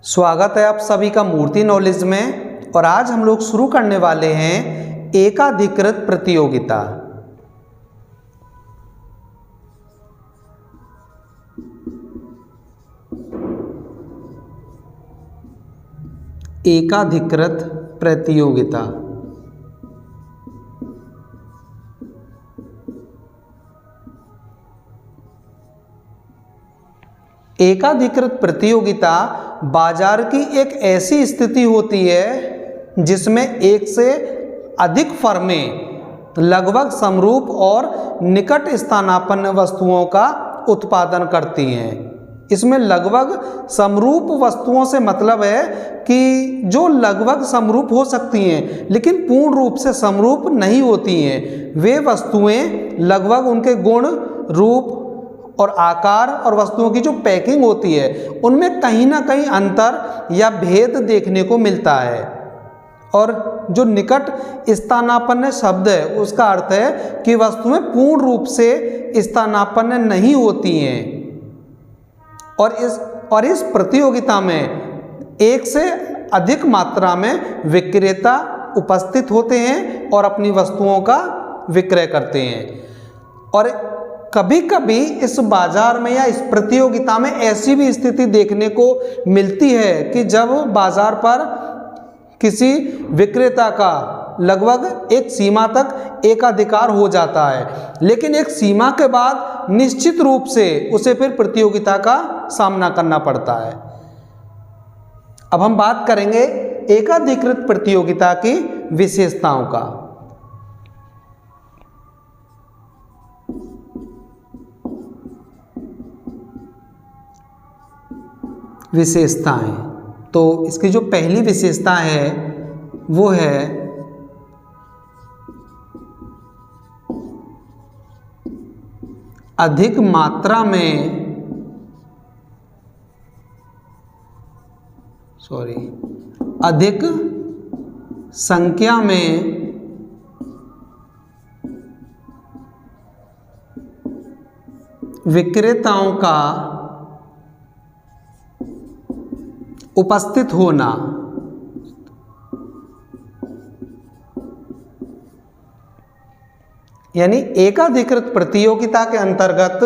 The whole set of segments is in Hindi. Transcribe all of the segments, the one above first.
स्वागत है आप सभी का मूर्ति नॉलेज में। और आज हम लोग शुरू करने वाले हैं एकाधिकृत प्रतियोगिता। एकाधिकृत प्रतियोगिता एकाधिकृत प्रतियोगिता बाजार की एक ऐसी स्थिति होती है जिसमें एक से अधिक फर्में लगभग समरूप और निकट स्थानापन्न वस्तुओं का उत्पादन करती हैं। इसमें लगभग समरूप वस्तुओं से मतलब है कि जो लगभग समरूप हो सकती हैं लेकिन पूर्ण रूप से समरूप नहीं होती हैं। वे वस्तुएं लगभग उनके गुण, रूप और आकार और वस्तुओं की जो पैकिंग होती है उनमें कहीं ना कहीं अंतर या भेद देखने को मिलता है। और जो निकट स्थानापन्न शब्द है उसका अर्थ है कि वस्तुएं पूर्ण रूप से स्थानापन्न नहीं होती हैं। और इस प्रतियोगिता में एक से अधिक मात्रा में विक्रेता उपस्थित होते हैं और अपनी वस्तुओं का विक्रय करते हैं। और कभी कभी इस बाजार में या इस प्रतियोगिता में ऐसी भी स्थिति देखने को मिलती है कि जब बाजार पर किसी विक्रेता का लगभग एक सीमा तक एकाधिकार हो जाता है, लेकिन एक सीमा के बाद निश्चित रूप से उसे फिर प्रतियोगिता का सामना करना पड़ता है। अब हम बात करेंगे एकाधिकृत प्रतियोगिता की विशेषताओं का। विशेषताएं, तो इसकी जो पहली विशेषता है वो है अधिक मात्रा में अधिक संख्या में विक्रेताओं का उपस्थित होना। यानी एकाधिकृत प्रतियोगिता के अंतर्गत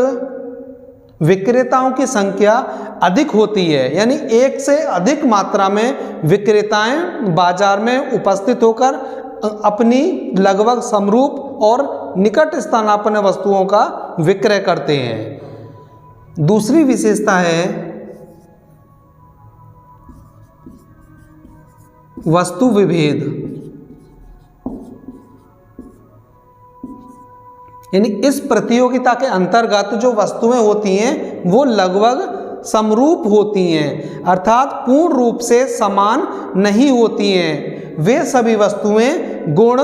विक्रेताओं की संख्या अधिक होती है, यानी एक से अधिक मात्रा में विक्रेताएं बाजार में उपस्थित होकर अपनी लगभग समरूप और निकट स्थानापन्न वस्तुओं का विक्रय करते हैं। दूसरी विशेषता है वस्तु विभेद, यानी इस प्रतियोगिता के अंतर्गत जो वस्तुएं होती हैं वो लगभग समरूप होती हैं, अर्थात पूर्ण रूप से समान नहीं होती हैं। वे सभी वस्तुएं गुण,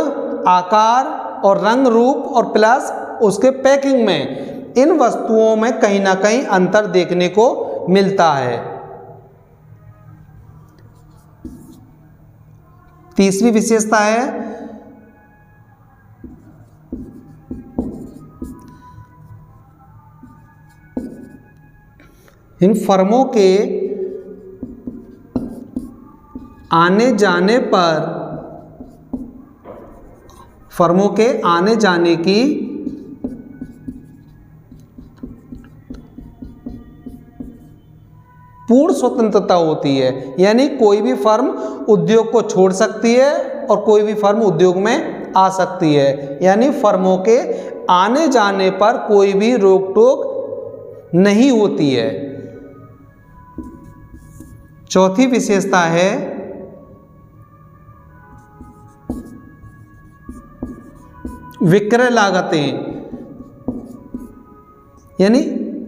आकार और रंग रूप और प्लस उसके पैकिंग में इन वस्तुओं में कहीं ना कहीं अंतर देखने को मिलता है। तीसरी विशेषता है इन फर्मों के आने जाने की पूर्ण स्वतंत्रता होती है। यानी कोई भी फर्म उद्योग को छोड़ सकती है और कोई भी फर्म उद्योग में आ सकती है, यानी फर्मों के आने जाने पर कोई भी रोक टोक नहीं होती है। चौथी विशेषता है विक्रय लागतें, यानी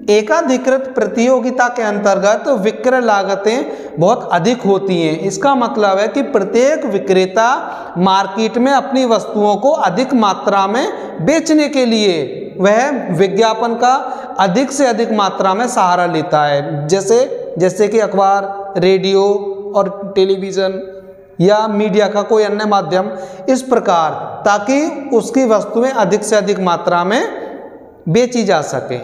एकाधिकृत प्रतियोगिता के अंतर्गत विक्रय लागतें बहुत अधिक होती हैं। इसका मतलब है कि प्रत्येक विक्रेता मार्केट में अपनी वस्तुओं को अधिक मात्रा में बेचने के लिए वह विज्ञापन का अधिक से अधिक मात्रा में सहारा लेता है, जैसे कि अखबार, रेडियो और टेलीविज़न या मीडिया का कोई अन्य माध्यम, इस प्रकार, ताकि उसकी वस्तुएं अधिक से अधिक मात्रा में बेची जा सके।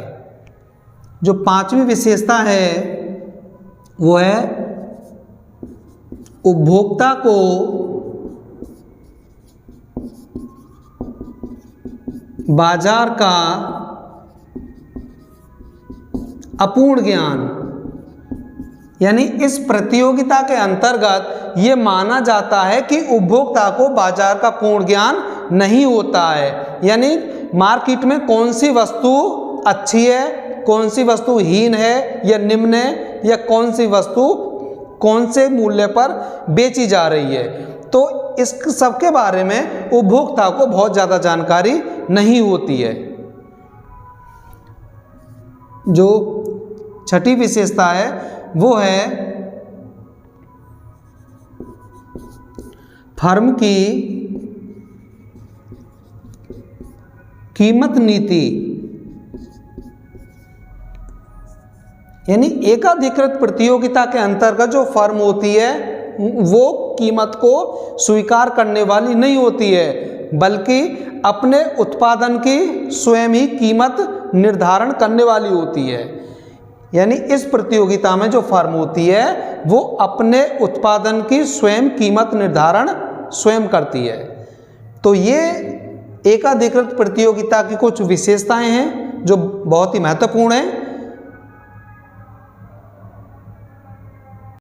जो पांचवी विशेषता है वो है उपभोक्ता को बाजार का अपूर्ण ज्ञान, यानी इस प्रतियोगिता के अंतर्गत ये माना जाता है कि उपभोक्ता को बाजार का पूर्ण ज्ञान नहीं होता है। यानी मार्केट में कौन सी वस्तु अच्छी है, कौन सी वस्तु हीन है या निम्न है, या कौन सी वस्तु कौन से मूल्य पर बेची जा रही है, तो इस सब के बारे में उपभोक्ता को बहुत ज़्यादा जानकारी नहीं होती है। जो छठी विशेषता है वो है फर्म की कीमत नीति, यानी एकाधिकृत प्रतियोगिता के अंतर्गत जो फर्म होती है वो कीमत को स्वीकार करने वाली नहीं होती है, बल्कि अपने उत्पादन की स्वयं ही कीमत निर्धारण करने वाली होती है। यानी इस प्रतियोगिता में जो फर्म होती है वो अपने उत्पादन की स्वयं कीमत निर्धारण स्वयं करती है। तो ये एकाधिकृत प्रतियोगिता की कुछ विशेषताएं हैं जो बहुत ही महत्वपूर्ण हैं।